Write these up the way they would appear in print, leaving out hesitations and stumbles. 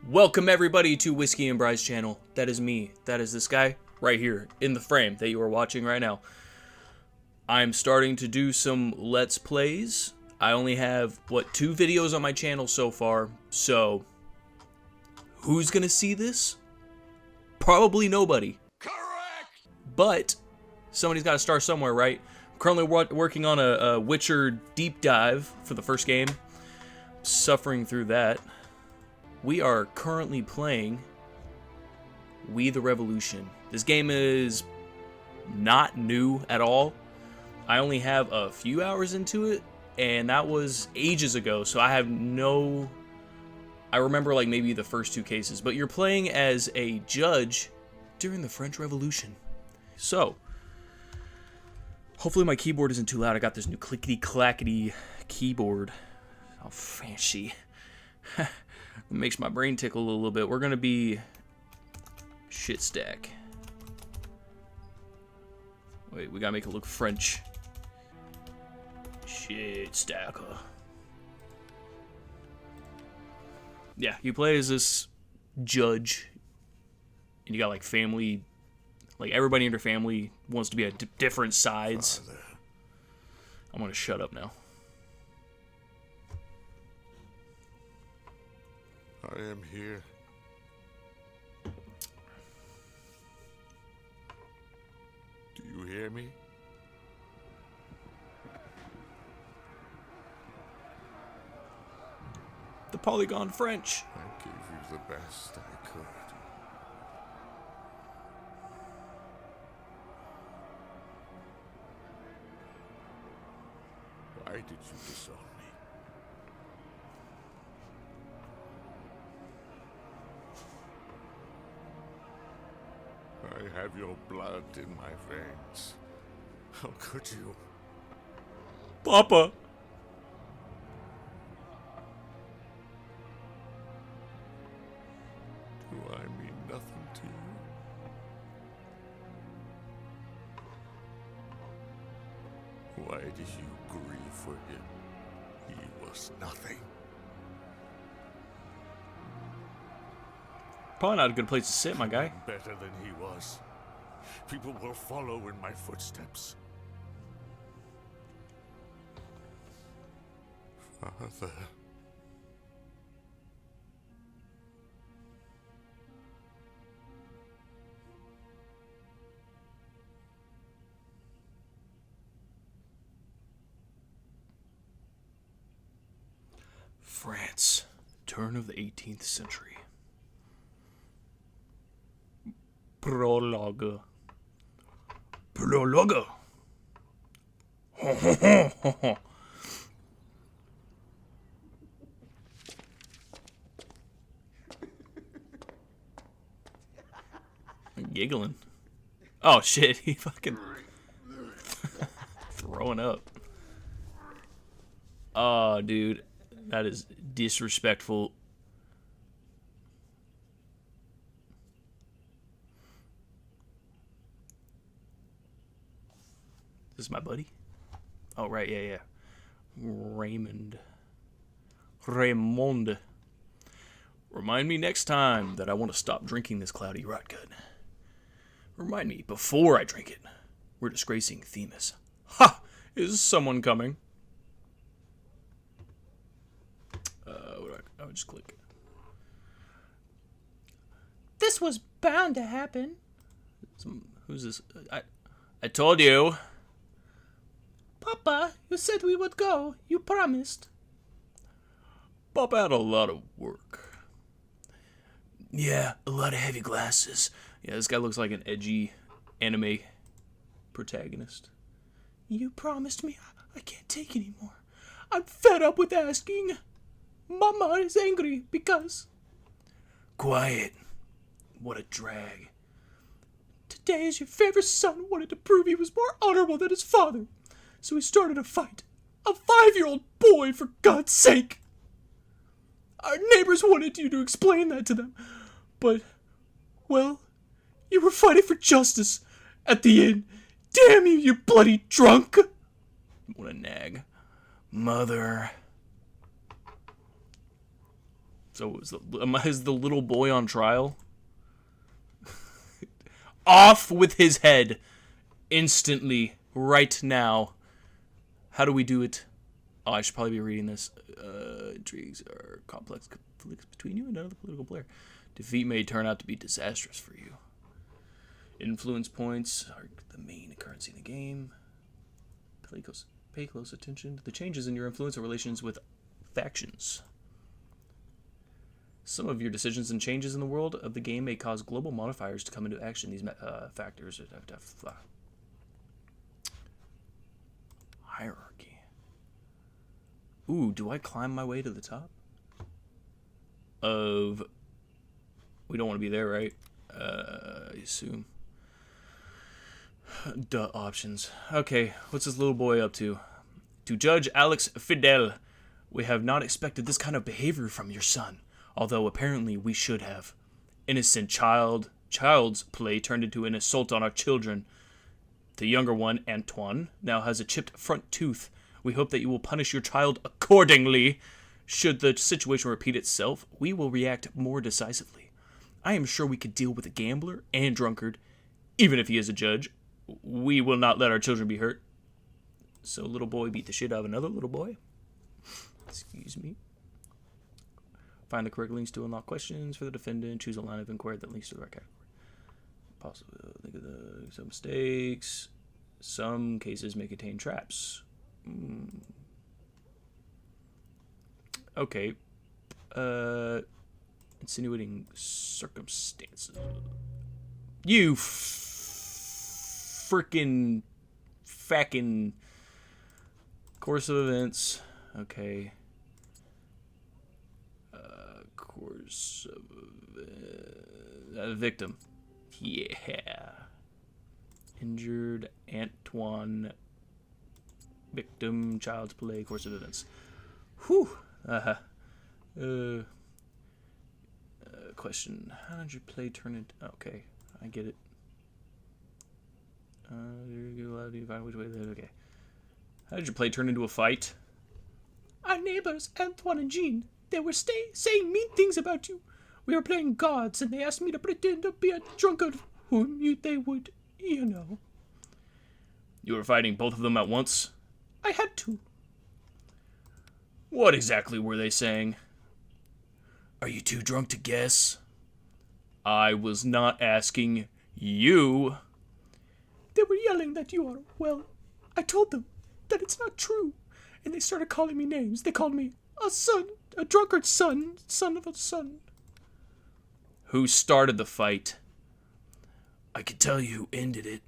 Welcome everybody to Whiskey and Bry's channel. That is me. That is this guy right here in the frame that you are watching right now. I'm starting to do some Let's Plays. I only have, 2 videos on my channel so far. So, who's gonna see this? Probably nobody. Correct! But, somebody's gotta start somewhere, right? I'm currently working on a Witcher deep dive for the first game. Suffering through that. We are currently playing We the Revolution. This game is not new at all. I only have a few hours into it, and that was ages ago, so I have no... I remember like maybe the first 2 cases, but you're playing as a judge during the French Revolution. So, hopefully my keyboard isn't too loud. I got this new clickety-clackety keyboard. How fancy. It makes my brain tickle a little bit. We're gonna be shit stack. Wait, we gotta make it look French. Shit stacker. Yeah, you play as this judge, and you got like family, like everybody in your family wants to be at different sides. Father. I'm gonna shut up now. I am here. Do you hear me? The polygon French. I gave you the best I could. Why did you disown me? I have your blood in my veins. How could you? Papa! Do I mean nothing to you? Why did you grieve for him? He was nothing. Probably not a good place to sit, my guy. Better than he was. People will follow in my footsteps. Father. France, turn of the 18th century. Prologue. Prologue. Giggling. Oh shit, he fucking throwing up. Oh, dude, that is disrespectful. This is my buddy? Oh, right, yeah. Raymond. Raymonde. Remind me next time that I want to stop drinking this cloudy rot gut. Remind me before I drink it. We're disgracing Themis. Ha! Is someone coming? I would just click. This was bound to happen. Who's this? I told you. Papa, you said we would go. You promised. Papa had a lot of work. Yeah, a lot of heavy glasses. Yeah, this guy looks like an edgy anime protagonist. You promised me. I can't take anymore. I'm fed up with asking. Mama is angry because... Quiet. What a drag. Today, as your favorite son wanted to prove he was more honorable than his father. So he started a fight. A 5-year-old boy, for God's sake! Our neighbors wanted you to explain that to them. But, well, you were fighting for justice at the end. Damn you, you bloody drunk! What a nag. Mother. So is the little boy on trial? Off with his head. Instantly. Right now. How do we do it? Oh, I should probably be reading this. Intrigues are complex conflicts between you and another political player. Defeat may turn out to be disastrous for you. Influence points are the main currency in the game. Pay close attention to the changes in your influence or relations with factions. Some of your decisions and changes in the world of the game may cause global modifiers to come into action. These factors hierarchy. Ooh, do I climb my way to the top? We don't want to be there, right? I assume. Duh, options. Okay, what's this little boy up to? To Judge Alex Fidel, we have not expected this kind of behavior from your son, although apparently we should have. Innocent child's play turned into an assault on our children. The younger one, Antoine, now has a chipped front tooth. We hope that you will punish your child accordingly. Should the situation repeat itself, we will react more decisively. I am sure we could deal with a gambler and drunkard, even if he is a judge. We will not let our children be hurt. So little boy beat the shit out of another little boy. Excuse me. Find the correct links to unlock questions for the defendant. Choose a line of inquiry that links to the right category. Possible. Think of some mistakes. Some cases may contain traps. Okay. Insinuating circumstances. You freaking facking course of events. Okay. Course of victim. Yeah. Injured Antoine. Victim. Child's play. Course of events. Whew. Question. How did your play turn into... Okay. I get it. Okay. How did your play turn into a fight? Our neighbors, Antoine and Jean, they were saying mean things about you. We were playing gods, and they asked me to pretend to be a drunkard whom they would, you know. You were fighting both of them at once? I had to. What exactly were they saying? Are you too drunk to guess? I was not asking you. They were yelling that you are, well, I told them that it's not true, and they started calling me names. They called me a drunkard son of a son. Who started the fight? I can tell you who ended it.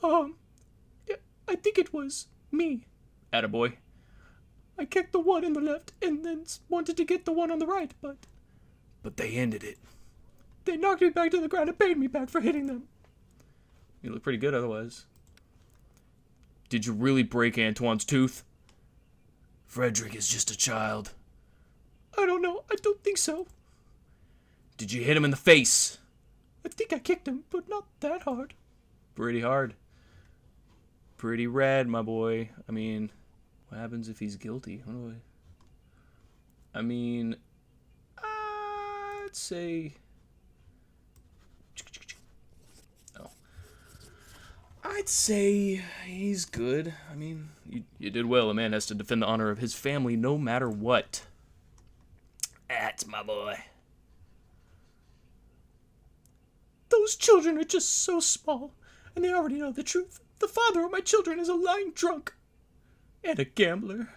I think it was me. Attaboy. I kicked the one in the left and then wanted to get the one on the right, but they ended it. They knocked me back to the ground and paid me back for hitting them. You look pretty good otherwise. Did you really break Antoine's tooth? Frederick is just a child. I don't know. I don't think so. Did you hit him in the face? I think I kicked him, but not that hard. Pretty hard. Pretty rad, my boy. I mean, what happens if he's guilty? I'd say... Oh. I'd say he's good. I mean, you did well. A man has to defend the honor of his family no matter what. That's my boy. Those children are just so small, and they already know the truth. The father of my children is a lying drunk and a gambler.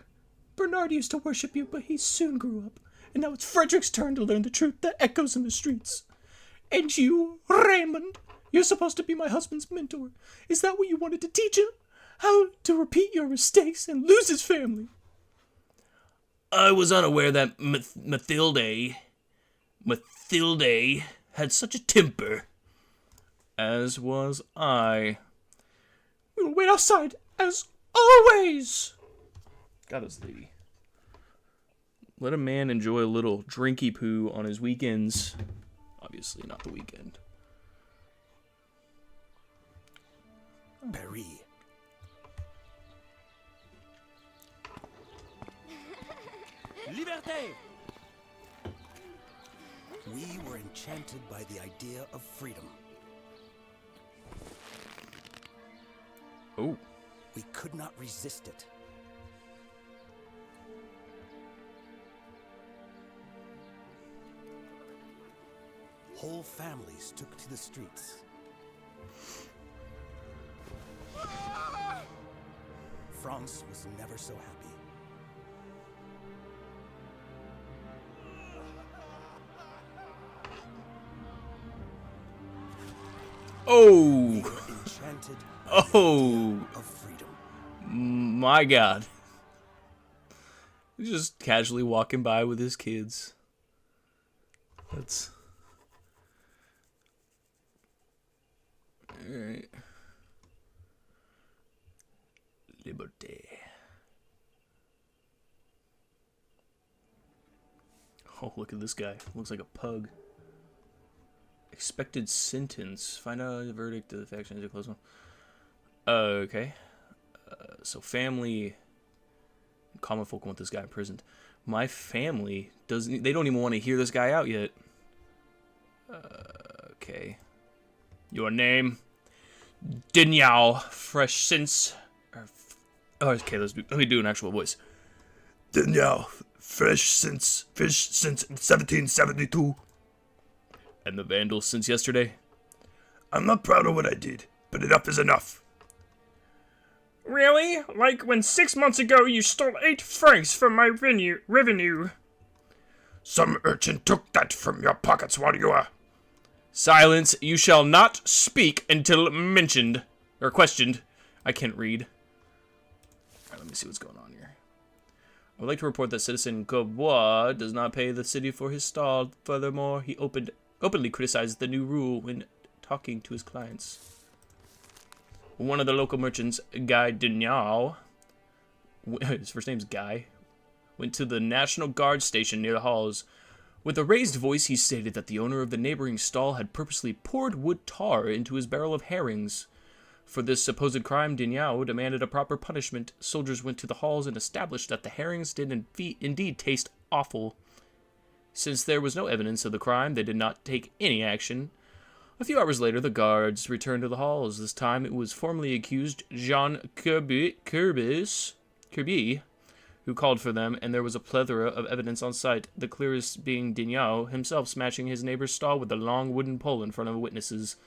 Bernard used to worship you, but he soon grew up, and now it's Frederick's turn to learn the truth that echoes in the streets. And you, Raymond, you're supposed to be my husband's mentor. Is that what you wanted to teach him? How to repeat your mistakes and lose his family? I was unaware that Mathilde had such a temper. As was I. We will wait outside, as always. Got us, lady. Let a man enjoy a little drinky poo on his weekends. Obviously not the weekend. Paris. Liberté! We were enchanted by the idea of freedom. Oh. We could not resist it. Whole families took to the streets. France was never so happy. Oh. We were enchanted by the Oh. idea of freedom. My God. He's just casually walking by with his kids. That's... Alright. Liberté. Oh, look at this guy. Looks like a pug. Expected sentence. Find out the verdict of the faction is a close one. Okay. So family... Common folk want this guy imprisoned. My family doesn't... They don't even want to hear this guy out yet. Okay. Your name? Dinyao. Fresh since... Okay, let me do an actual voice. Dinyao. Fish since 1772. And the Vandals since yesterday? I'm not proud of what I did, but enough is enough. Really? Like when 6 months ago you stole 8 francs from my revenue? Some urchin took that from your pockets while you were... Silence. You shall not speak until mentioned. Or questioned. I can't read. Alright, let me see what's going on here. I would like to report that Citizen Cobois does not pay the city for his stall. Furthermore, he openly criticized the new rule when talking to his clients. One of the local merchants, Guy Dinyao, his first name's Guy, went to the National Guard station near the halls. With a raised voice, he stated that the owner of the neighboring stall had purposely poured wood tar into his barrel of herrings. For this supposed crime, Dinyao demanded a proper punishment. Soldiers went to the halls and established that the herrings did indeed taste awful. Since there was no evidence of the crime, they did not take any action. A few hours later, the guards returned to the halls. This time, it was formerly accused Jean Kirby, who called for them, and there was a plethora of evidence on site, the clearest being Dinyao himself smashing his neighbor's stall with a long wooden pole in front of witnesses.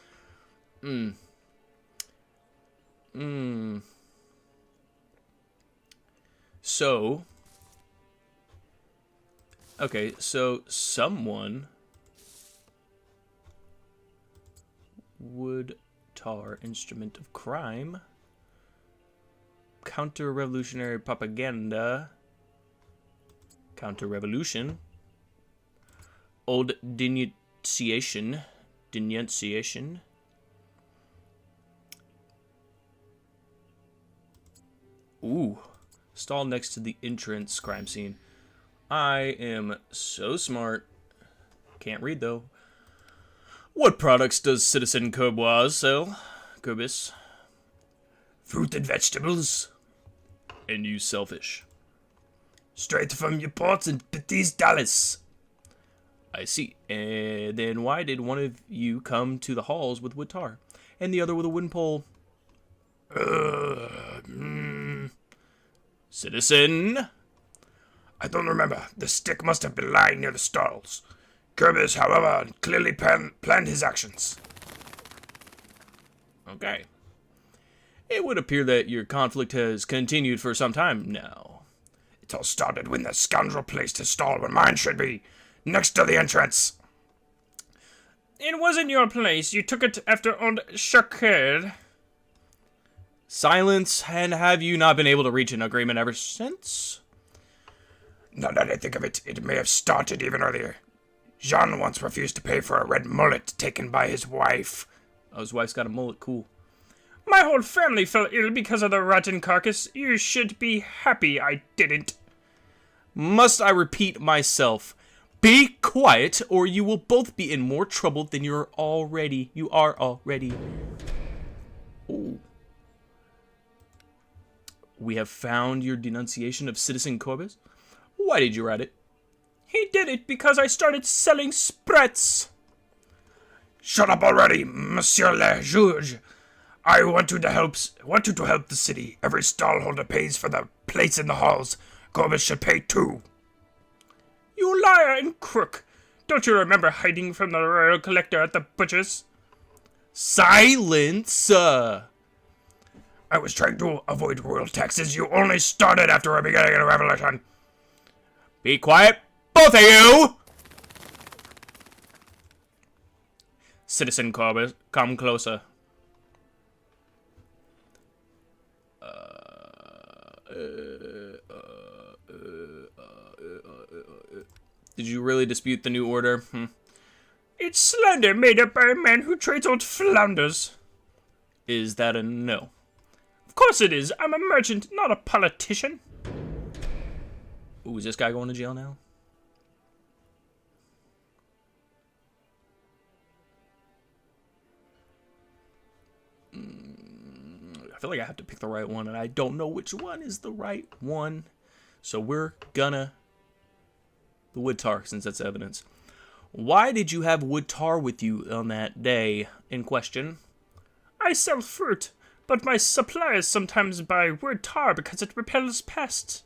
So, okay, so someone... Wood tar, instrument of crime. Counter-revolutionary propaganda. Counter-revolution. Old denunciation. Denunciation. Ooh. Stall next to the entrance crime scene. I am so smart. Can't read, though. What products does Citizen Cobois sell? Corbis? Fruit and vegetables. And you selfish. Straight from your ports and Petits Dallas. I see. And then why did one of you come to the halls with wood tar, and the other with a wooden pole? Citizen? I don't remember. The stick must have been lying near the stalls. Kirby, however, clearly planned his actions. Okay. It would appear that your conflict has continued for some time now. It all started when the scoundrel placed his stall where mine should be, next to the entrance. It wasn't your place. You took it after old Chakerd. Silence, and have you not been able to reach an agreement ever since? Now that I think of it, it may have started even earlier. Jean once refused to pay for a red mullet taken by his wife. Oh, his wife's got a mullet, cool. My whole family fell ill because of the rotten carcass. You should be happy I didn't. Must I repeat myself? Be quiet, or you will both be in more trouble than you are already. Ooh. We have found your denunciation of Citizen Corbis. Why did you write it? He did it because I started selling spreads. Shut up already, Monsieur le Juge. I want you to help the city. Every stallholder pays for the place in the halls. Corbus should pay too. You liar and crook. Don't you remember hiding from the royal collector at the butcher's? Silence! I was trying to avoid royal taxes. You only started after a beginning of the revolution. Be quiet, both of you! Citizen Corbus, come closer. Did you really dispute the new order? It's slander made up by a man who trades old flounders. Is that a no? Of course it is. I'm a merchant, not a politician. Ooh, is this guy going to jail now? I feel like I have to pick the right one, and I don't know which one is the right one. So we're gonna... the wood tar, since that's evidence. Why did you have wood tar with you on that day in question? I sell fruit, but my suppliers sometimes buy wood tar because it repels pests.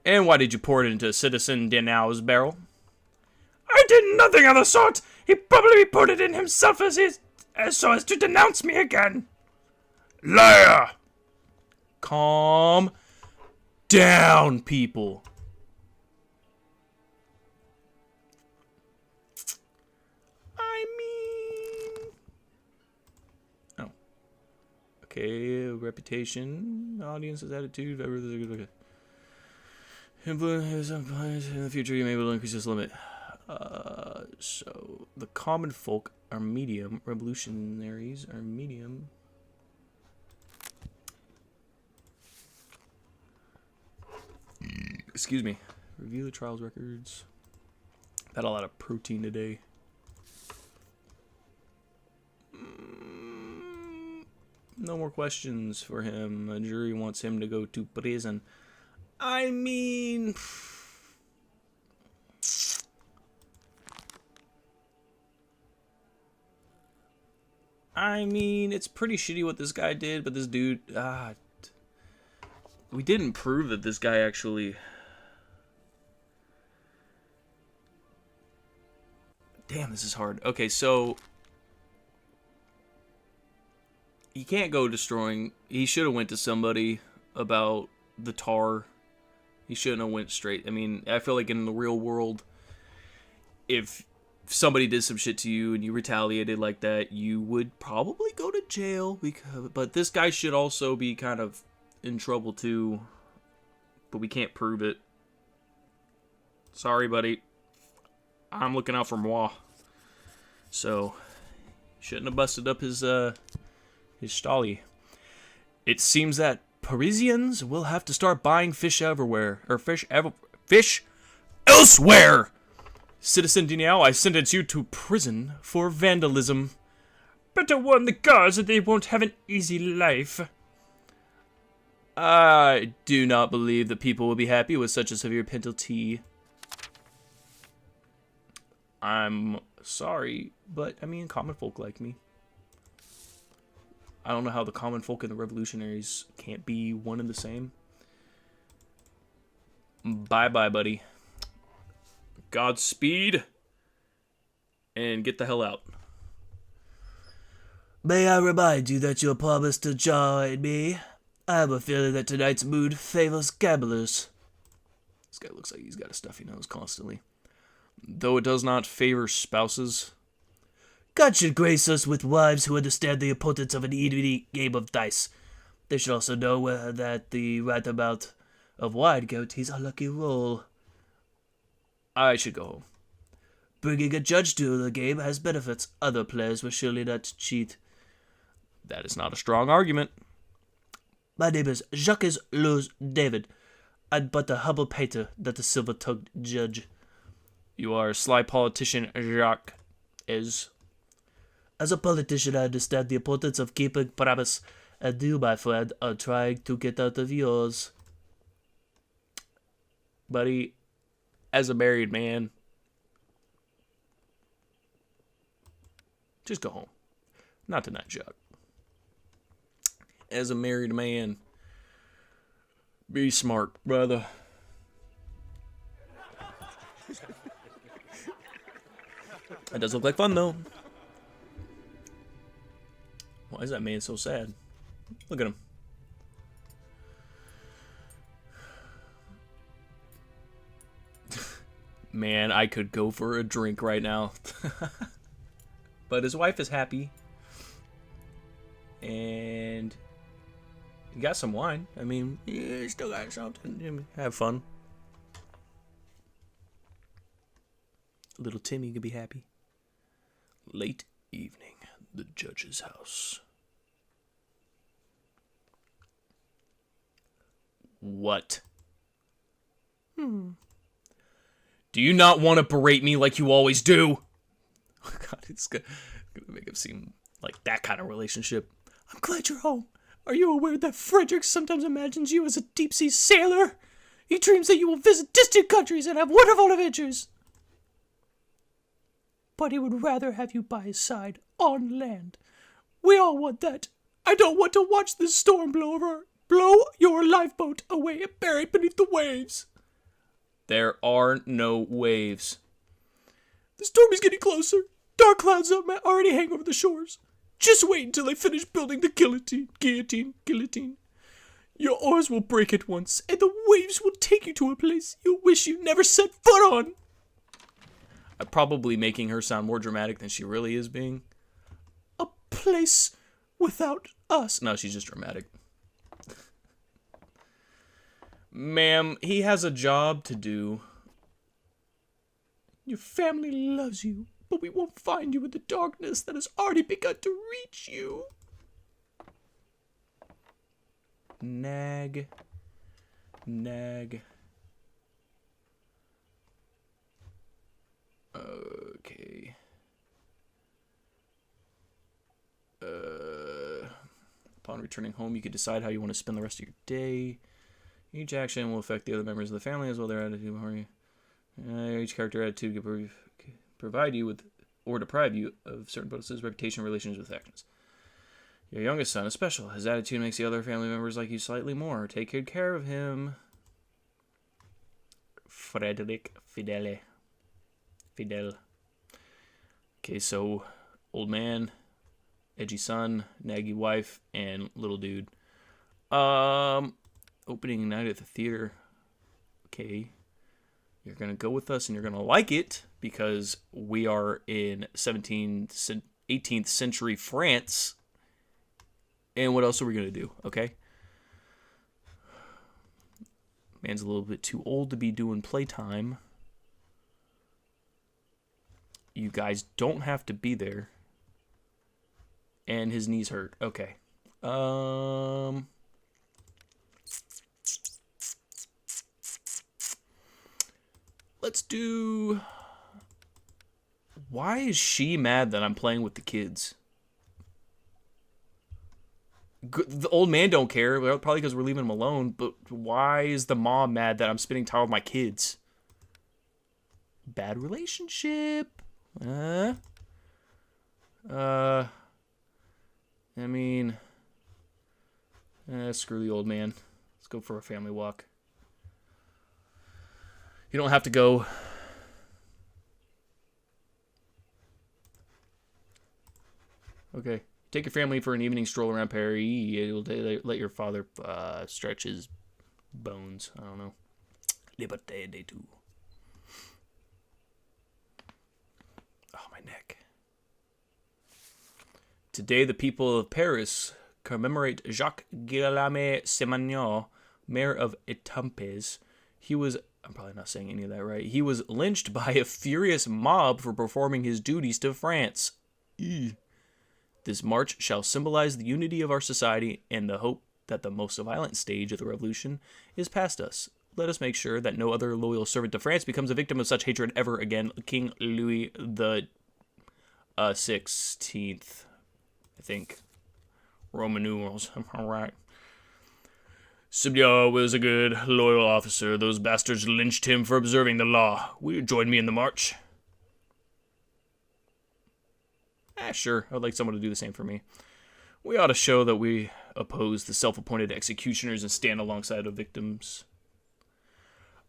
And why did you pour it into Citizen Denau's barrel? I did nothing of the sort. He probably put it in himself as so as to denounce me again. Liar! Calm down, people. I mean... oh. Okay, reputation, audience's attitude, okay. Influence in the future, you may be able to increase this limit. So, the common folk are medium, revolutionaries are medium. Excuse me. Review the trials records. Had a lot of protein today. No more questions for him. A jury wants him to go to prison. I mean... it's pretty shitty what this guy did, but this dude... we didn't prove that this guy actually... damn, this is hard. Okay, so... he can't go destroying... he should have went to somebody about the tar. He shouldn't have went straight. I mean, I feel like in the real world, if somebody did some shit to you and you retaliated like that, you would probably go to jail. But this guy should also be kind of in trouble too. But we can't prove it. Sorry, buddy. I'm looking out for moi. So, shouldn't have busted up his stolly. It seems that Parisians will have to start buying fish everywhere. Or fish elsewhere! Citizen Denial, I sentence you to prison for vandalism. Better warn the guards that they won't have an easy life. I do not believe that people will be happy with such a severe penalty. I'm sorry, but I mean, common folk like me. I don't know how the common folk and the revolutionaries can't be one and the same. Bye-bye, buddy. Godspeed. And get the hell out. May I remind you that you promised to join me? I have a feeling that tonight's mood favors gamblers. This guy looks like he's got a stuffy nose constantly. Though it does not favor spouses. God should grace us with wives who understand the importance of an even game of dice. They should also know that the right amount of wine guarantees a lucky roll. I should go home. Bringing a judge to the game has benefits. Other players will surely not cheat. That is not a strong argument. My name is Jacques Louis David. I'm but a humble painter, not a silver-tongued judge. You are a sly politician, Jacques is. As a politician, I understand the importance of keeping promise, and you, my friend, are trying to get out of yours. Buddy, as a married man, just go home. Not tonight, Chuck. As a married man, be smart, brother. That does look like fun, though. Why is that man so sad? Look at him. Man, I could go for a drink right now. But his wife is happy. And he got some wine. I mean, he still got something. Have fun. Little Timmy could be happy. Late evening, the judge's house. What? Do you not want to berate me like you always do? Oh God, it's gonna make him seem like that kind of relationship. I'm glad you're home. Are you aware that Frederick sometimes imagines you as a deep-sea sailor? He dreams that you will visit distant countries and have wonderful adventures. But he would rather have you by his side on land. We all want that. I don't want to watch this storm blow your lifeboat away and bury it beneath the waves. There are no waves. The storm is getting closer. Dark clouds already hang over the shores. Just wait until I finish building the guillotine. Your oars will break at once, and the waves will take you to a place you'll wish you never set foot on. I'm probably making her sound more dramatic than she really is being. A place without us. No, she's just dramatic. Ma'am, he has a job to do. Your family loves you, but we won't find you in the darkness that has already begun to reach you. Nag. Okay. Upon returning home, you can decide how you want to spend the rest of your day. Each action will affect the other members of the family as well their attitude. Each character attitude can provide you with or deprive you of certain bonuses, reputation, relations with actions. Your youngest son is special. His attitude makes the other family members like you slightly more. Take good care of him. Frederick Fidel. Okay, so old man, edgy son, naggy wife, and little dude. Opening night at the theater. Okay. You're going to go with us and you're going to like it because we are in 18th century France. And what else are we going to do? Okay. Man's a little bit too old to be doing playtime. You guys don't have to be there. And his knees hurt. Okay. Let's do... Why is she mad that I'm playing with the kids? The old man don't care. Well, probably because we're leaving him alone. But why is the mom mad that I'm spending time with my kids? Bad relationship. I mean... screw the old man. Let's go for a family walk. You don't have to go. Okay. Take your family for an evening stroll around Paris. It'll let your father stretch his bones. I don't know. Liberté de tout. Oh, my neck. Today, the people of Paris commemorate Jacques Guillaume Simagnon, mayor of Etampes. He was... I'm probably not saying any of that right. He was lynched by a furious mob for performing his duties to France. Ew. This march shall symbolize the unity of our society and the hope that the most violent stage of the revolution is past us. Let us make sure that no other loyal servant to France becomes a victim of such hatred ever again. King Louis the 16th, I think. Roman numerals. All right. Sibyar was a good, loyal officer. Those bastards lynched him for observing the law. Will you join me in the march? Sure. I would like someone to do the same for me. We ought to show that we oppose the self-appointed executioners and stand alongside the victims.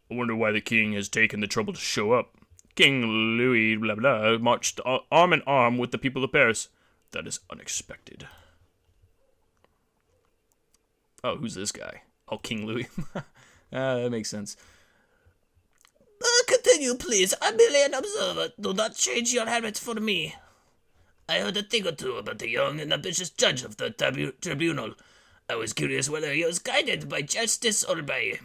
I wonder why the king has taken the trouble to show up. King Louis blah blah marched arm in arm with the people of Paris. That is unexpected. Oh, who's this guy? Oh, King Louis. That makes sense. Continue, please. I'm merely an observer. Do not change your habits for me. I heard a thing or two about the young and ambitious judge of the tribunal. I was curious whether he was guided by justice or by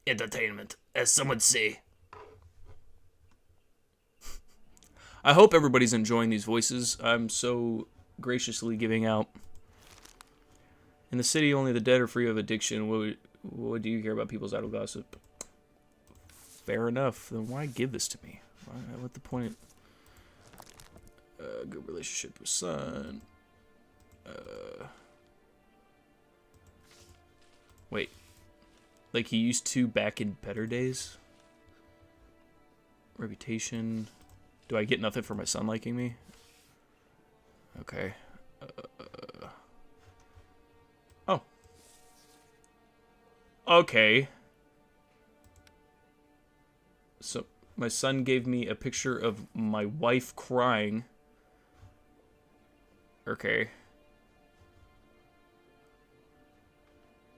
entertainment, as some would say. I hope everybody's enjoying these voices. I'm so graciously giving out. In the city, only the dead are free of addiction. What do you care about people's idle gossip? Fair enough. Then why give this to me? What's the point? Good relationship with son. Wait. Like he used to back in better days? Reputation. Do I get nothing for my son liking me? Okay. Oh. Okay. So, my son gave me a picture of my wife crying. Okay.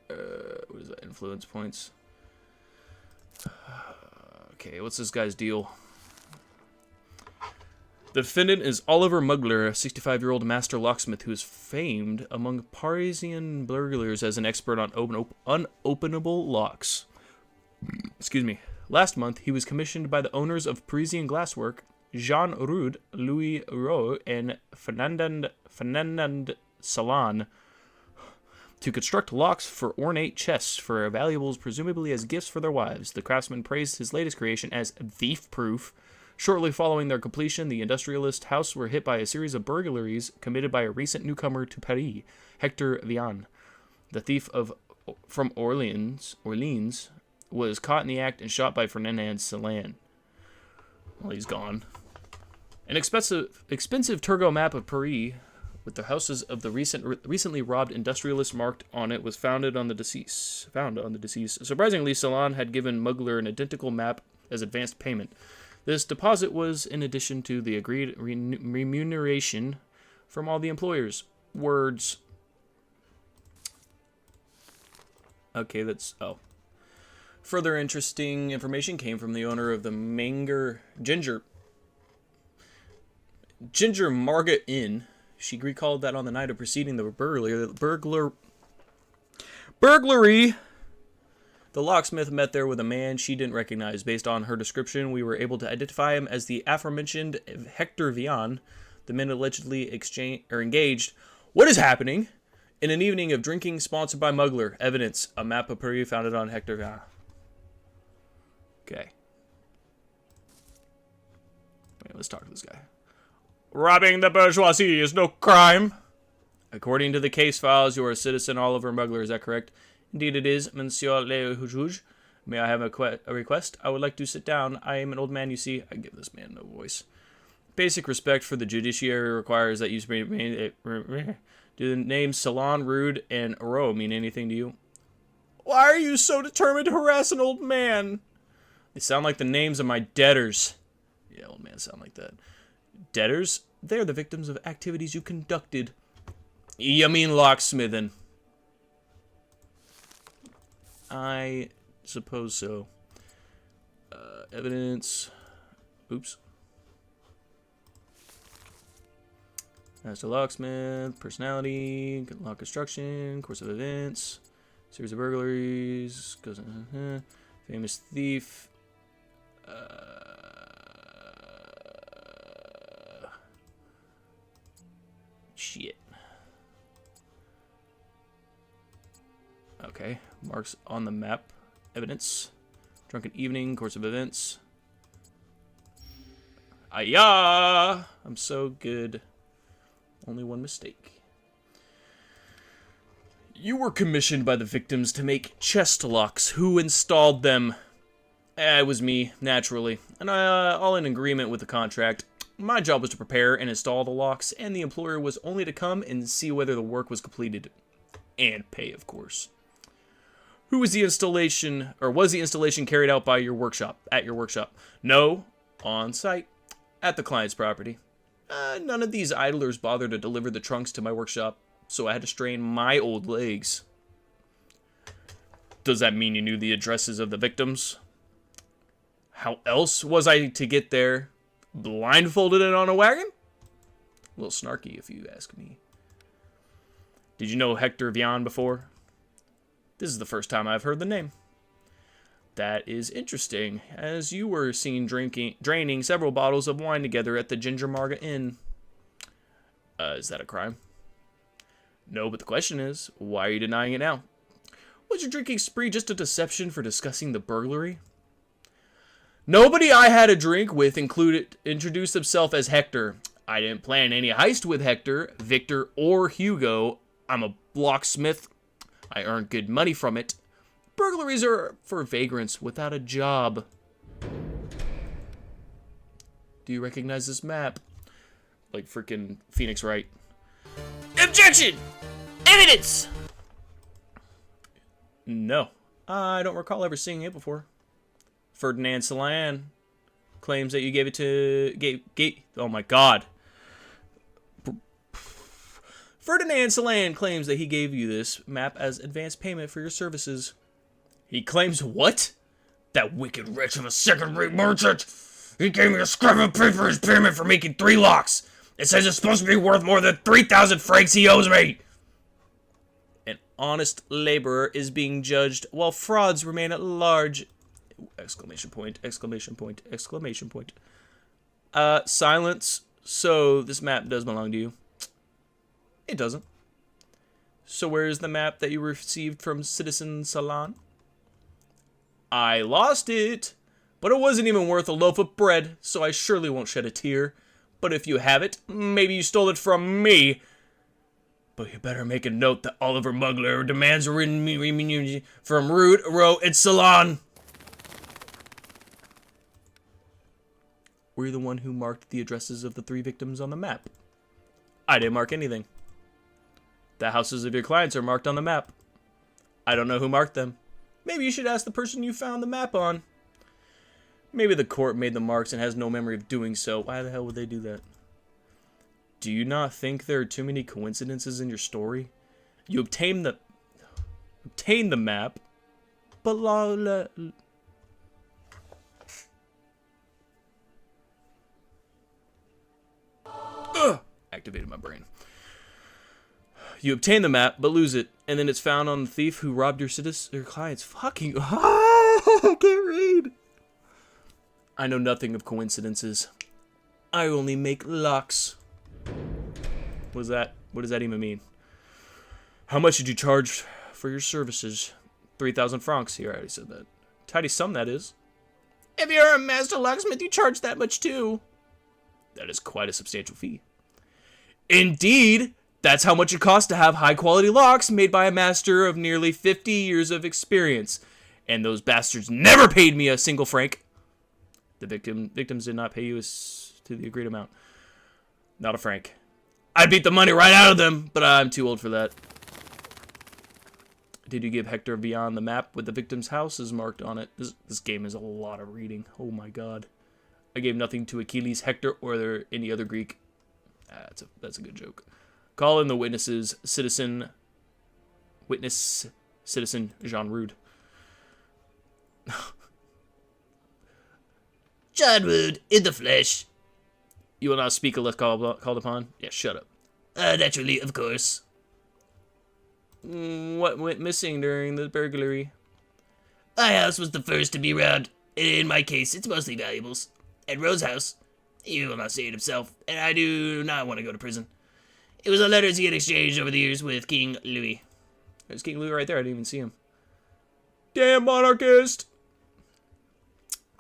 What is that? Influence points. Okay, what's this guy's deal? The defendant is Oliver Mugler, a 65-year-old master locksmith who is famed among Parisian burglars as an expert on unopenable locks. Excuse me. Last month, he was commissioned by the owners of Parisian glasswork, Jean Rude, Louis Roux, and Fernand Salon, to construct locks for ornate chests for valuables presumably as gifts for their wives. The craftsman praised his latest creation as thief-proof. Shortly following their completion, the industrialist's house were hit by a series of burglaries committed by a recent newcomer to Paris, Hector Vian. The thief from Orleans was caught in the act and shot by Fernand Salon. Well, he's gone. An expensive Turgot map of Paris with the houses of the recently robbed industrialists marked on it was found on the deceased. Surprisingly, Salon had given Mugler an identical map as advanced payment. This deposit was in addition to the agreed remuneration from all the employers. Words. Okay, that's... Oh. Further interesting information came from the owner of the Ginger Marga Inn. She recalled that on the night of preceding the burglary, the locksmith met there with a man she didn't recognize. Based on her description, we were able to identify him as the aforementioned Hector Vian. The men allegedly engaged. What is happening? In an evening of drinking sponsored by Mugler. Evidence: a map of Paris founded on Hector Vian. Okay. Wait, let's talk to this guy. Robbing the bourgeoisie is no crime. According to the case files, you are a citizen Oliver Mugler, is that correct? Indeed it is, Monsieur le Juge. May I have a request? I would like to sit down. I am an old man, you see. I give this man no voice. Basic respect for the judiciary requires that you remain... Do the names Salon, Rude, and Roux mean anything to you? Why are you so determined to harass an old man? They sound like the names of my debtors. Yeah, old man sound like that. Debtors? They're the victims of activities you conducted. You mean locksmithing? I suppose so. Evidence. Oops. Master locksmith, personality, lock construction, course of events, series of burglaries, goes famous thief. Shit. Okay, marks on the map. Evidence. Drunken evening, course of events. Ayah! I'm so good. Only one mistake. You were commissioned by the victims to make chest locks. Who installed them? It was me, naturally. And all in agreement with the contract. My job was to prepare and install the locks, and the employer was only to come and see whether the work was completed. And pay, of course. Who was the installation, or was the installation carried out by your workshop, at your workshop? No, on site, at the client's property. None of these idlers bothered to deliver the trunks to my workshop, so I had to strain my old legs. Does that mean you knew the addresses of the victims? How else was I to get there? Blindfolded and on a wagon? A little snarky, if you ask me. Did you know Hector Vian before? This is the first time I've heard the name. That is interesting, as you were seen draining several bottles of wine together at the Ginger Marga Inn. Is that a crime? No, but the question is, why are you denying it now? Was your drinking spree just a deception for discussing the burglary? Nobody I had a drink with introduced himself as Hector. I didn't plan any heist with Hector, Victor, or Hugo. I'm a locksmith. I earned good money from it. Burglaries are for vagrants without a job. Do you recognize this map? Like freaking Phoenix Wright. Objection! Evidence! No, I don't recall ever seeing it before. Ferdinand Salan claims that you gave it to... oh my god. Ferdinand Salan claims that he gave you this map as advance payment for your services. He claims what? That wicked wretch of a second-rate merchant! He gave me a scrap of paper as payment for making 3 locks! It says it's supposed to be worth more than 3,000 francs he owes me! An honest laborer is being judged while frauds remain at large. Exclamation point, exclamation point, exclamation point. Silence. So this map does belong to you. It doesn't. So where is the map that you received from Citizen Salan? I lost it, but it wasn't even worth a loaf of bread, so I surely won't shed a tear. But if you have it, maybe you stole it from me. But you better make a note that Oliver Mugler demands remuneration from Root, Row, and Salon. Were you the one who marked the addresses of the 3 victims on the map? I didn't mark anything. The houses of your clients are marked on the map. I don't know who marked them. Maybe you should ask the person you found the map on. Maybe the court made the marks and has no memory of doing so. Why the hell would they do that? Do you not think there are too many coincidences in your story? You obtained the map, but activated my brain. You obtain the map, but lose it, and then it's found on the thief who robbed your clients. Fucking... I can't read. I know nothing of coincidences. I only make locks. What does that even mean? How much did you charge for your services? 3,000 francs. Here, I already said that. Tidy sum, that is. If you're a master locksmith, you charge that much too. That is quite a substantial fee. Indeed! That's how much it costs to have high-quality locks made by a master of nearly 50 years of experience. And those bastards never paid me a single franc. The victims did not pay you to the agreed amount. Not a franc. I'd beat the money right out of them, but I'm too old for that. Did you give Hector Vian the map with the victim's houses marked on it? This game is a lot of reading. Oh my god. I gave nothing to Achilles, Hector, or any other Greek. That's a good joke. Call in the witnesses, Citizen Jean Rude. John Rude, in the flesh. You will not speak unless called upon? Yeah, shut up. Naturally, of course. What went missing during the burglary? My house was the first to be robbed. In my case, it's mostly valuables. At Rose's house, he will not say it himself, and I do not want to go to prison. It was the letters he had exchanged over the years with King Louis. There's King Louis right there. I didn't even see him. Damn monarchist!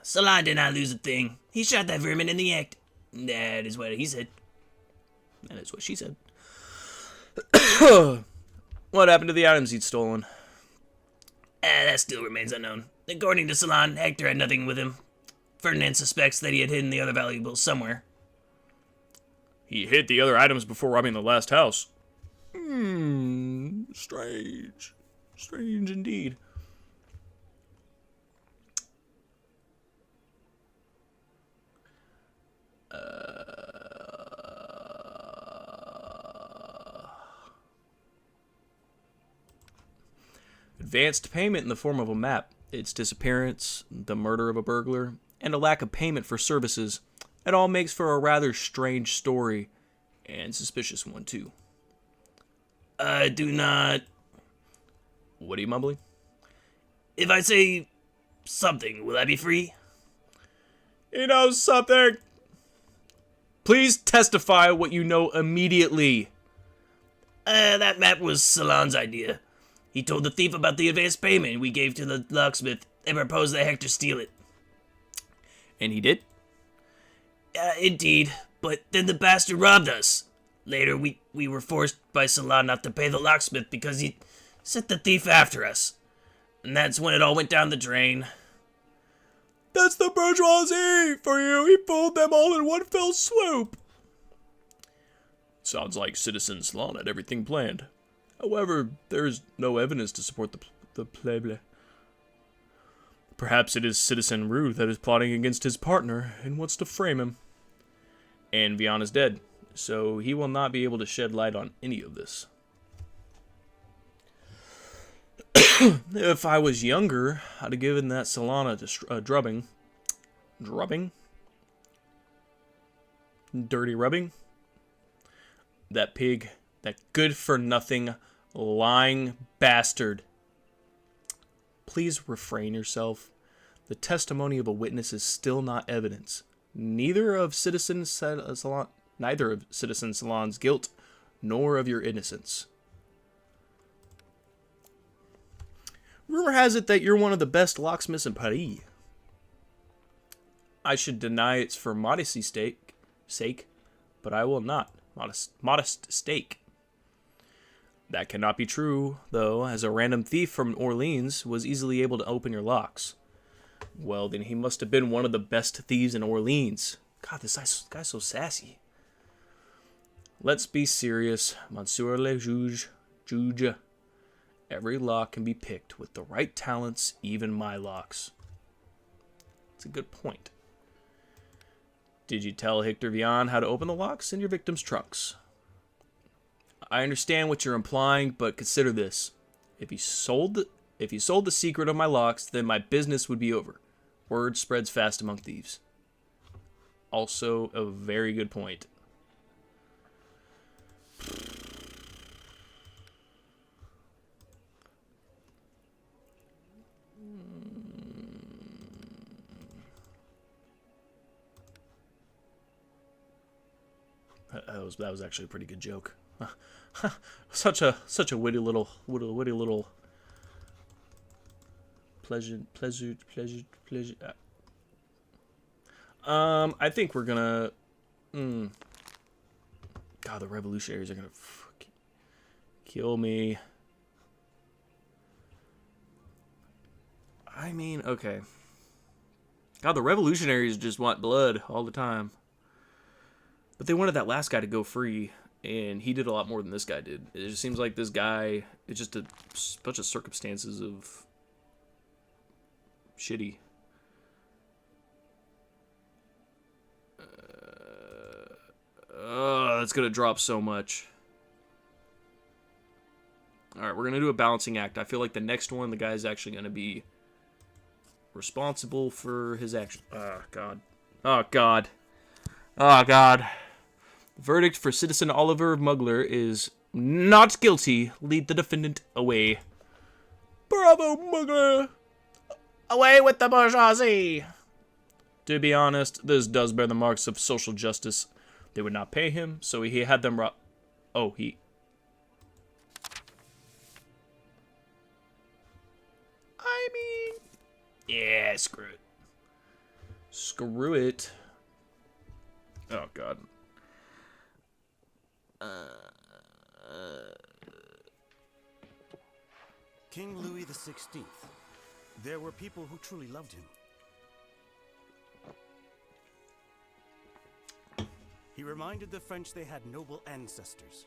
Salon did not lose a thing. He shot that vermin in the act. That is what he said. That is what she said. What happened to the items he'd stolen? That still remains unknown. According to Salon, Hector had nothing with him. Ferdinand suspects that he had hidden the other valuables somewhere. He hid the other items before robbing the last house. Strange. Strange indeed. Advanced payment in the form of a map, its disappearance, the murder of a burglar, and a lack of payment for services. It all makes for a rather strange story, and suspicious one too. I do not... What are you mumbling? If I say something, will I be free? He knows something! Please testify what you know immediately. That map was Salon's idea. He told the thief about the advance payment we gave to the locksmith and proposed that Hector steal it. And he did? Indeed, but then the bastard robbed us. Later, we were forced by Salon not to pay the locksmith because he sent the thief after us. And that's when it all went down the drain. That's the bourgeoisie for you. He fooled them all in one fell swoop. Sounds like Citizen Salon had everything planned. However, there is no evidence to support the play. Perhaps it is Citizen Rude that is plotting against his partner and wants to frame him. And Vian is dead, so he will not be able to shed light on any of this. If I was younger, I'd have given that Salon a drubbing. Drubbing? Dirty rubbing? That pig, that good-for-nothing, lying bastard. Please refrain yourself. The testimony of a witness is still not evidence. Neither of Citizen Salon's guilt, nor of your innocence. Rumor has it that you're one of the best locksmiths in Paris. I should deny it's for modesty's sake, but I will not. Modest stake. That cannot be true, though, as a random thief from Orleans was easily able to open your locks. Well, then he must have been one of the best thieves in Orleans. God, this guy's so sassy. Let's be serious, Monsieur le Juge. Every lock can be picked with the right talents, even my locks. It's a good point. Did you tell Hector Vian how to open the locks in your victim's trunks? I understand what you're implying, but consider this. If he sold the secret of my locks, then my business would be over. Word spreads fast among thieves. Also, a very good point. That was actually a pretty good joke. such a witty little pleasure. I think we're gonna. God, the revolutionaries are gonna fucking kill me. I mean, okay. God, the revolutionaries just want blood all the time. But they wanted that last guy to go free, and he did a lot more than this guy did. It just seems like this guy, it's just a bunch of circumstances of shitty. That's going to drop so much. Alright, we're going to do a balancing act. I feel like the next one, the guy's actually going to be responsible for his action. Oh, God. Oh, God. Oh, God. Verdict for Citizen Oliver Mugler is not guilty. Lead the defendant away. Bravo, Mugler! Away with the bourgeoisie! To be honest, this does bear the marks of social justice. They would not pay him, so he had them rob. Oh, he. I mean. Yeah, screw it. Screw it. Oh, God. King Louis XVI. There were people who truly loved him. He reminded the French they had noble ancestors.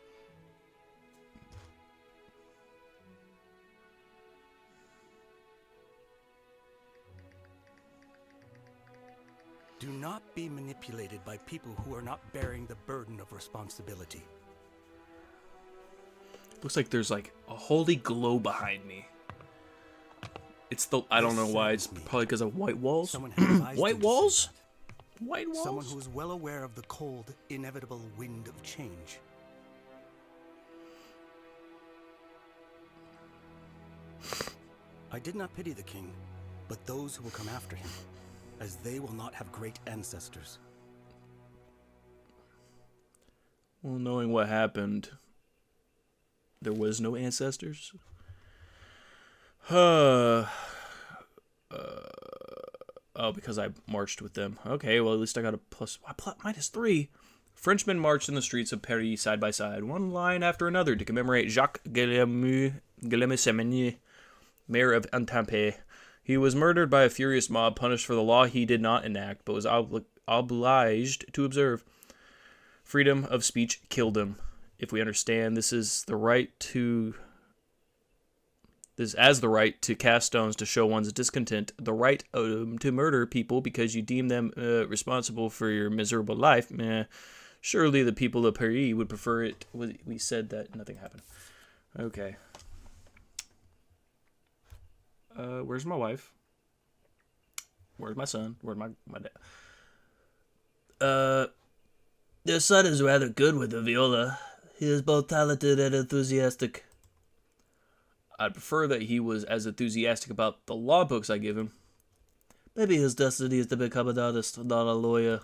Do not be manipulated by people who are not bearing the burden of responsibility. Looks like there's like a holy glow behind me. It's the, I don't know why, it's probably because of white walls. Someone had advised White him to say walls? that. White walls? Someone who is well aware of the cold, inevitable wind of change. I did not pity the king, but those who will come after him, as they will not have great ancestors. Well, knowing what happened, there was no ancestors. Oh, because I marched with them. Okay, well, at least I got a -3. Frenchmen marched in the streets of Paris side by side, one line after another, to commemorate Jacques Guillaume, mayor of Antampes. He was murdered by a furious mob, punished for the law he did not enact, but was obliged to observe. Freedom of speech killed him. If we understand this is the right to cast stones to show one's discontent, the right to murder people because you deem them responsible for your miserable life, surely the people of Paris would prefer it. We said that nothing happened. Okay. Where's my wife? Where's my son? Where's my dad? Their son is rather good with the viola. He is both talented and enthusiastic. I'd prefer that he was as enthusiastic about the law books I give him. Maybe his destiny is to become an artist, not a lawyer.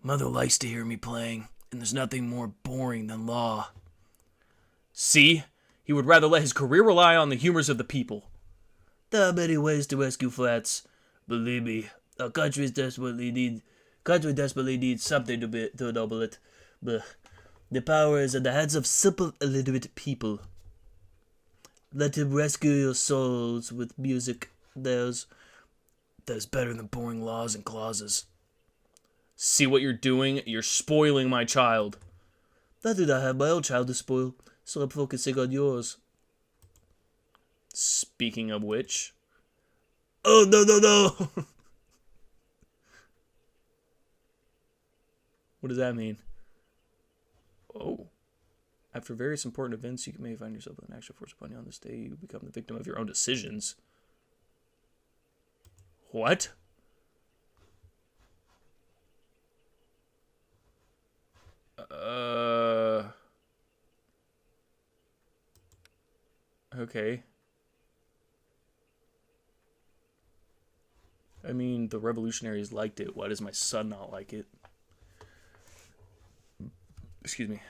Mother likes to hear me playing, and there's nothing more boring than law. See? He would rather let his career rely on the humors of the people. There are many ways to rescue France. Believe me, our country desperately needs something to ennoble it. But the power is in the hands of simple, illiterate people. Let him rescue your souls with music. There's better than boring laws and clauses. See what you're doing? You're spoiling my child. I do not have my own child to spoil, so I'm focusing on yours. Speaking of which... Oh, no! What does that mean? Oh. After various important events, you may find yourself with an extra force upon you on this day. You become the victim of your own decisions. What? Okay. I mean, the revolutionaries liked it. Why does my son not like it? Excuse me.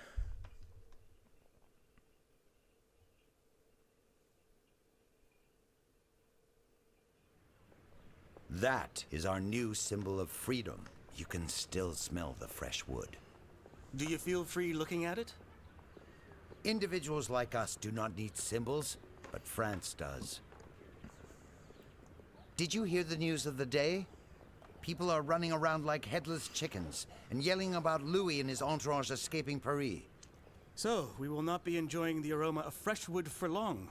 That is our new symbol of freedom. You can still smell the fresh wood. Do you feel free looking at it? Individuals like us do not need symbols, but France does. Did you hear the news of the day? People are running around like headless chickens and yelling about Louis and his entourage escaping Paris. So, we will not be enjoying the aroma of fresh wood for long.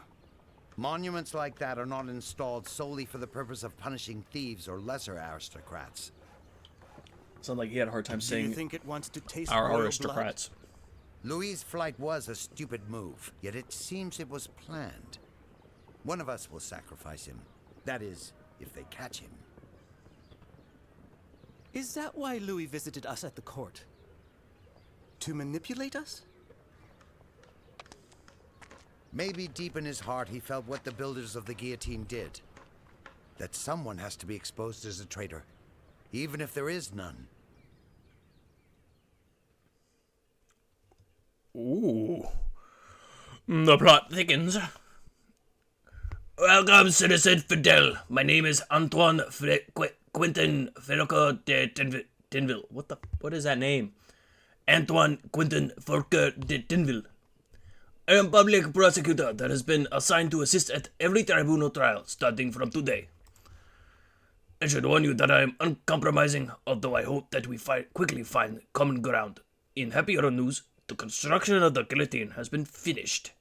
Monuments like that are not installed solely for the purpose of punishing thieves or lesser aristocrats. Sounds like he had a hard time Do saying you think it wants to taste our royal aristocrats. Louis's flight was a stupid move, yet it seems it was planned. One of us will sacrifice him. That is, if they catch him. Is that why Louis visited us at the court? To manipulate us? Maybe deep in his heart he felt what the builders of the guillotine did. That someone has to be exposed as a traitor, even if there is none. Ooh. The plot thickens. Welcome, Citizen Fidel. My name is Antoine Quentin Federico de What is that name? Antoine Quentin Foucault de Tinville. I am public prosecutor that has been assigned to assist at every tribunal trial starting from today. I should warn you that I am uncompromising, although I hope that we quickly find common ground. In happier news, the construction of the guillotine has been finished.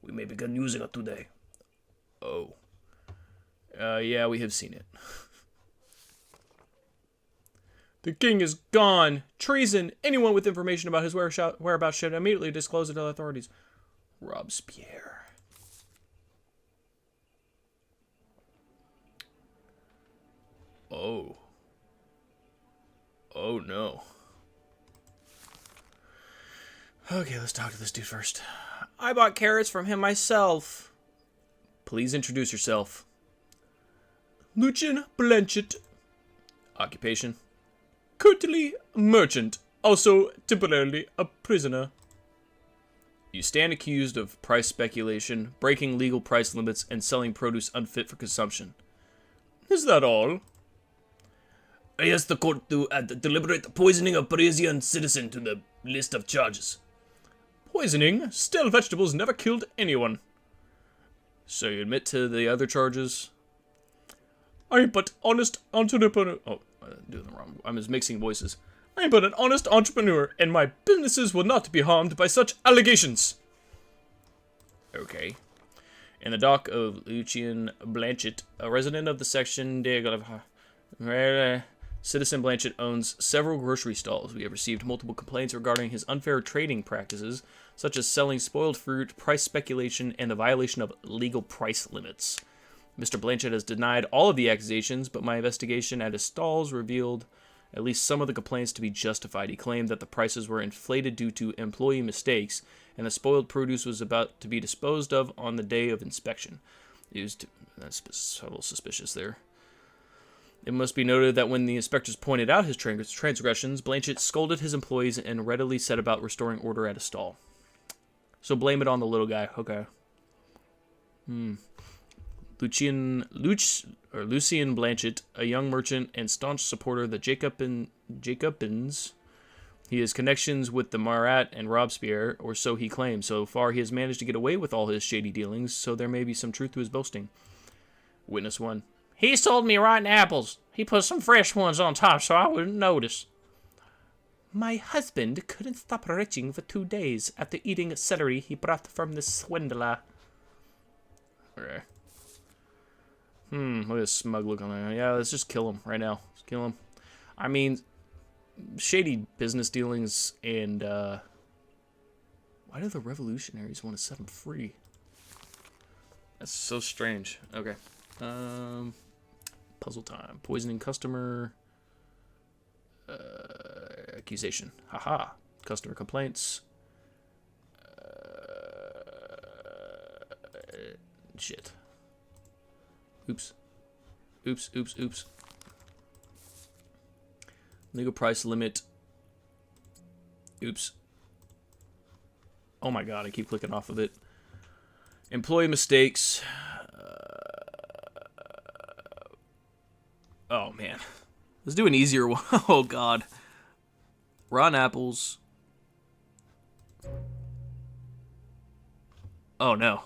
We may begin using it today. Oh. Yeah, we have seen it. The king is gone. Treason. Anyone with information about his whereabouts should immediately disclose it to the authorities. Robespierre. Oh. Oh no. Okay, let's talk to this dude first. I bought carrots from him myself. Please introduce yourself. Lucian Blanchett. Occupation. Currently a merchant, also temporarily a prisoner. You stand accused of price speculation, breaking legal price limits, and selling produce unfit for consumption. Is that all? I asked the court to add deliberate poisoning of Parisian citizen to the list of charges. Poisoning? Stale vegetables never killed anyone. So you admit to the other charges? I am but honest entrepreneur. Oh, I'm doing the wrong. I'm just mixing voices. I am but an honest entrepreneur, and my businesses will not be harmed by such allegations. Okay. In the dock of Lucien Blanchett, a resident of the section de Citizen Blanchett owns several grocery stalls. We have received multiple complaints regarding his unfair trading practices, such as selling spoiled fruit, price speculation, and the violation of legal price limits. Mr. Blanchett has denied all of the accusations, but my investigation at his stalls revealed at least some of the complaints to be justified. He claimed that the prices were inflated due to employee mistakes, and the spoiled produce was about to be disposed of on the day of inspection. That's a little suspicious there. It must be noted that when the inspectors pointed out his transgressions, Blanchett scolded his employees and readily set about restoring order at a stall. So blame it on the little guy. Okay. Lucien Blanchett, a young merchant and staunch supporter of the Jacobins. He has connections with the Marat and Robespierre, or so he claims. So far, he has managed to get away with all his shady dealings, so there may be some truth to his boasting. Witness 1. He sold me rotten apples. He put some fresh ones on top so I wouldn't notice. My husband couldn't stop retching for 2 days after eating celery he brought from the swindler. Okay. Look at this smug look on there. Yeah, let's just kill him right now. Let's kill him. I mean, shady business dealings and, why do the revolutionaries want to set him free? That's so strange. Okay. Puzzle time. Poisoning customer. Accusation. Haha. Customer complaints. Shit. Oops. Oops, oops, oops. Legal price limit. Oops. Oh my god, I keep clicking off of it. Employee mistakes. Oh man. Let's do an easier one. Oh god. Rotten apples. Oh no.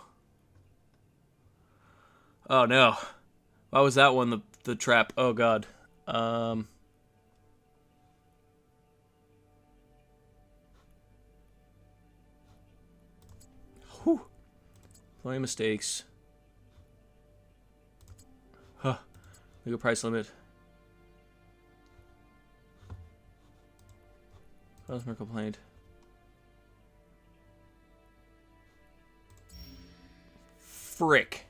Oh no. Why was that one the trap? Oh god. Whew. Plenty of mistakes. Huh. Legal price limit. Customer complaint. Frick.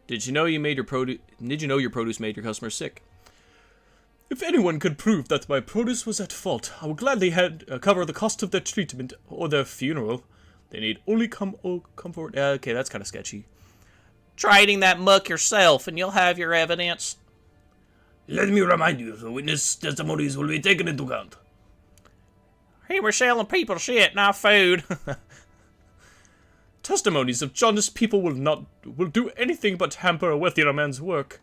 Did you know your produce made your customers sick? If anyone could prove that my produce was at fault, I would gladly cover the cost of their treatment or their funeral. They need only come forward. Okay, that's kind of sketchy. Try eating that muck yourself, and you'll have your evidence. Let me remind you, the witness testimonies will be taken into account. He was selling people shit, not food. Testimonies of honest people will do anything but hamper a wealthier man's work.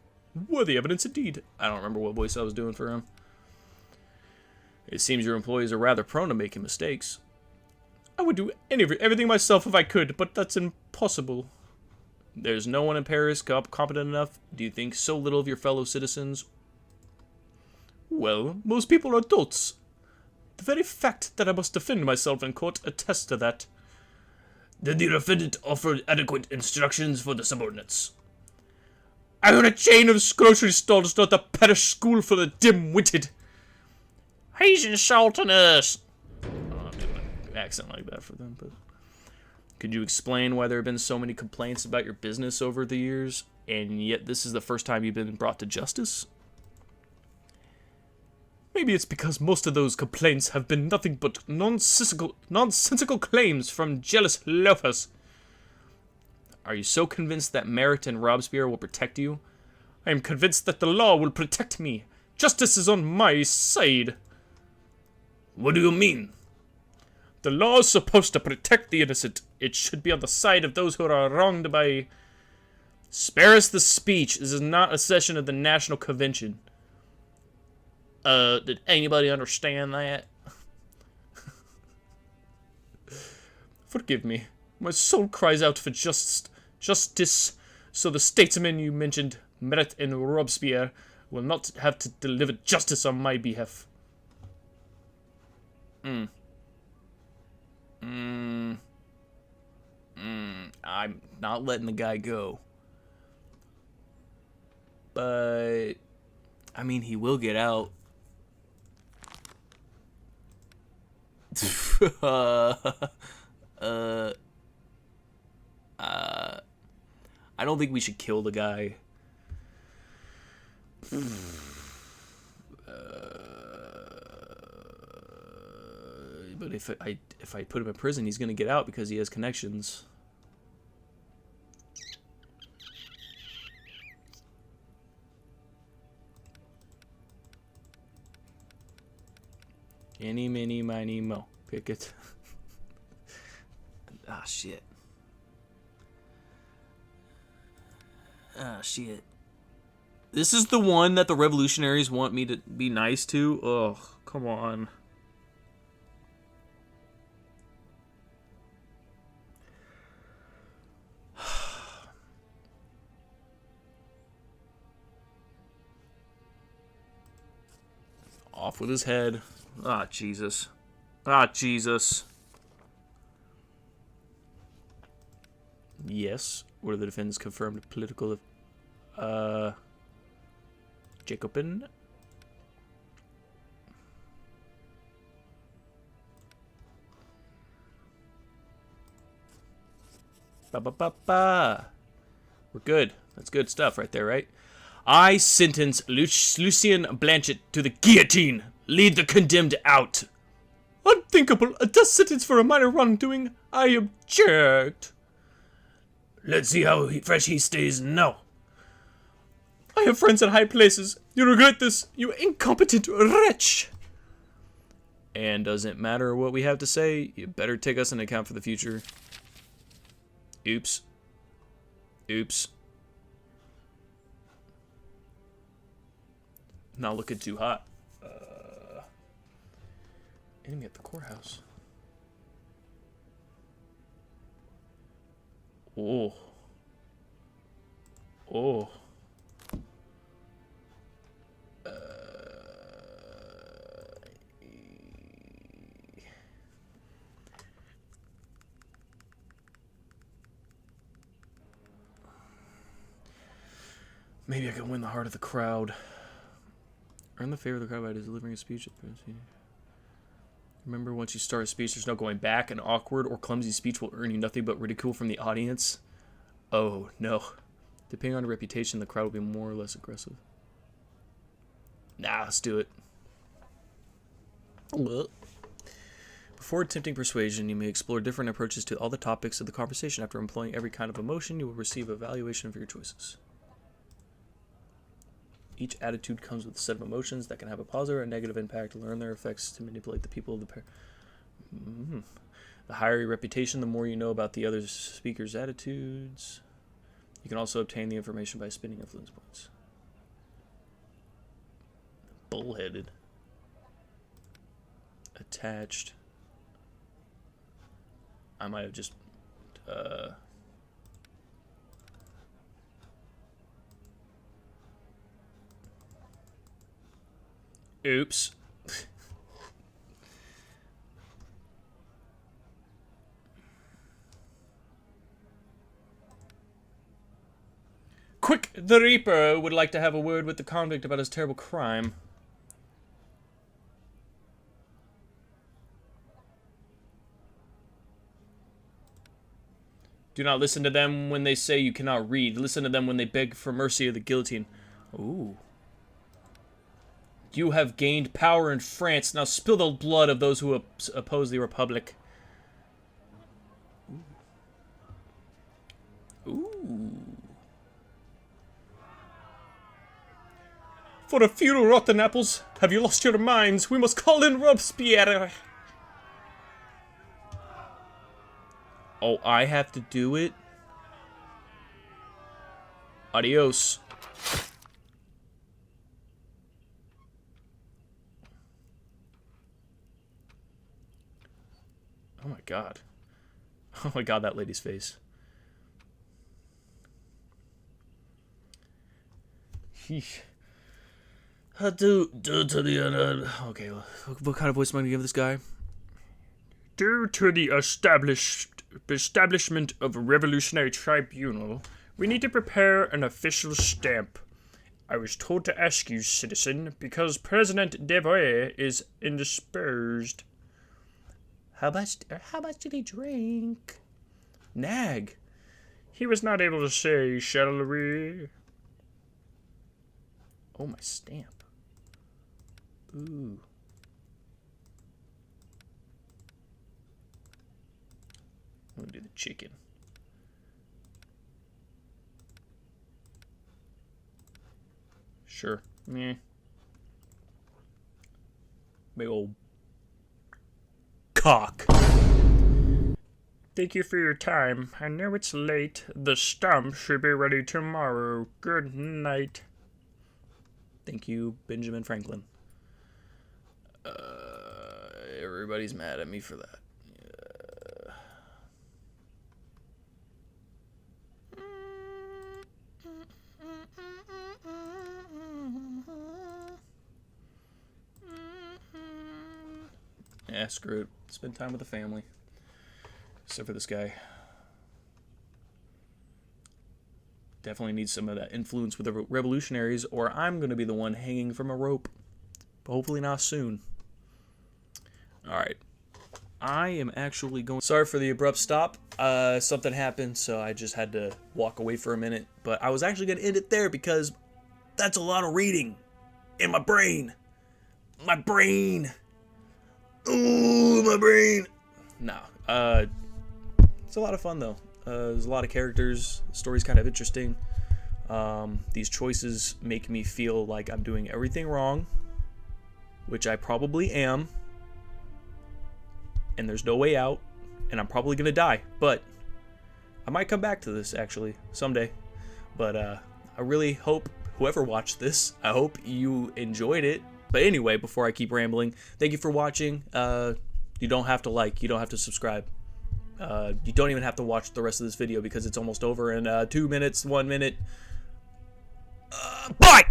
Worthy evidence indeed. I don't remember what voice I was doing for him. It seems your employees are rather prone to making mistakes. I would do everything myself if I could, but that's impossible. There's no one in Paris competent enough? Do you think so little of your fellow citizens? Well, most people are dolts. The very fact that I must defend myself in court attests to that. Did the defendant offer adequate instructions for the subordinates? I own a chain of grocery stores, not a parish school for the dim-witted. He's insulting us. I'll do an accent like that for them, but... Could you explain why there have been so many complaints about your business over the years, and yet this is the first time you've been brought to justice? Maybe it's because most of those complaints have been nothing but nonsensical claims from jealous loafers. Are you so convinced that Merit and Robespierre will protect you? I am convinced that the law will protect me. Justice is on my side. What do you mean? The law is supposed to protect the innocent. It should be on the side of those who are wronged by... Spare us the speech. This is not a session of the National Convention. Did anybody understand that? Forgive me. My soul cries out for justice, so the statesmen you mentioned, Merit and Robespierre, will not have to deliver justice on my behalf. I'm not letting the guy go. But, I mean, he will get out. I don't think we should kill the guy. But if I put him in prison, he's gonna get out because he has connections. Any, mini, miny, mo. Pick it. Ah, shit. Ah, shit. This is the one that the revolutionaries want me to be nice to? Ugh, come on. Off with his head. Ah, Jesus. Ah, Jesus. Yes. What are the defendants confirmed political... Jacobin? Ba-ba-ba-ba. We're good. That's good stuff right there, right? I sentence Lucien Blanchet to the guillotine. Lead the condemned out. Unthinkable. A death sentence for a minor wrongdoing. I object. Let's see how fresh he stays now. I have friends in high places. You regret this, you incompetent wretch. And doesn't matter what we have to say, you better take us into account for the future. Oops. Oops. Not looking too hot. Enemy at the courthouse. Oh. Oh. Maybe I can win the heart of the crowd. Earn the favor of the crowd by delivering a speech at the presidency. Remember, once you start a speech, there's no going back. An awkward or clumsy speech will earn you nothing but ridicule from the audience. Oh, no. Depending on your reputation, the crowd will be more or less aggressive. Nah, let's do it. Before attempting persuasion, you may explore different approaches to all the topics of the conversation. After employing every kind of emotion, you will receive a evaluation of your choices. Each attitude comes with a set of emotions that can have a positive or negative impact. Learn their effects to manipulate the people of the pair. The higher your reputation, the more you know about the other speaker's attitudes. You can also obtain the information by spending influence points. Bullheaded. attached. I might have just oops. Quick, the Reaper would like to have a word with the convict about his terrible crime. Do not listen to them when they say you cannot read. Listen to them when they beg for mercy or the guillotine. Ooh. You have gained power in France. Now spill the blood of those who oppose the Republic. Ooh. For a few rotten apples, have you lost your minds? We must call in Robespierre. Oh, I have to do it? Adios. Oh my god. Oh my god, that lady's face. Due to the... Okay, what kind of voice am I going to give this guy? Due to the establishment of a revolutionary tribunal, we need to prepare an official stamp. I was told to ask you, citizen, because President Devoe is indisposed. How much did he drink? Nag. He was not able to say, shall we? Oh, my stamp. Ooh. I'm gonna do the chicken. Sure. Meh. Big old cock. Thank you for your time. I know it's late. The stump should be ready tomorrow. Good night. Thank you, Benjamin Franklin. Everybody's mad at me for that. Yeah, screw it. Spend time with the family. Except for this guy. Definitely needs some of that influence with the revolutionaries, or I'm going to be the one hanging from a rope. But hopefully not soon. Alright. I am actually going... Sorry for the abrupt stop. Something happened, so I just had to walk away for a minute. But I was actually going to end it there because that's a lot of reading in my brain. My brain. Ooh, my brain. No. It's a lot of fun, though. There's a lot of characters. The story's kind of interesting. These choices make me feel like I'm doing everything wrong, which I probably am. And there's no way out. And I'm probably going to die. But I might come back to this, actually, someday. But I really hope whoever watched this, I hope you enjoyed it. But anyway, before I keep rambling, thank you for watching. You don't have to like. You don't have to subscribe. You don't even have to watch the rest of this video because it's almost over in 2 minutes, 1 minute. Bye!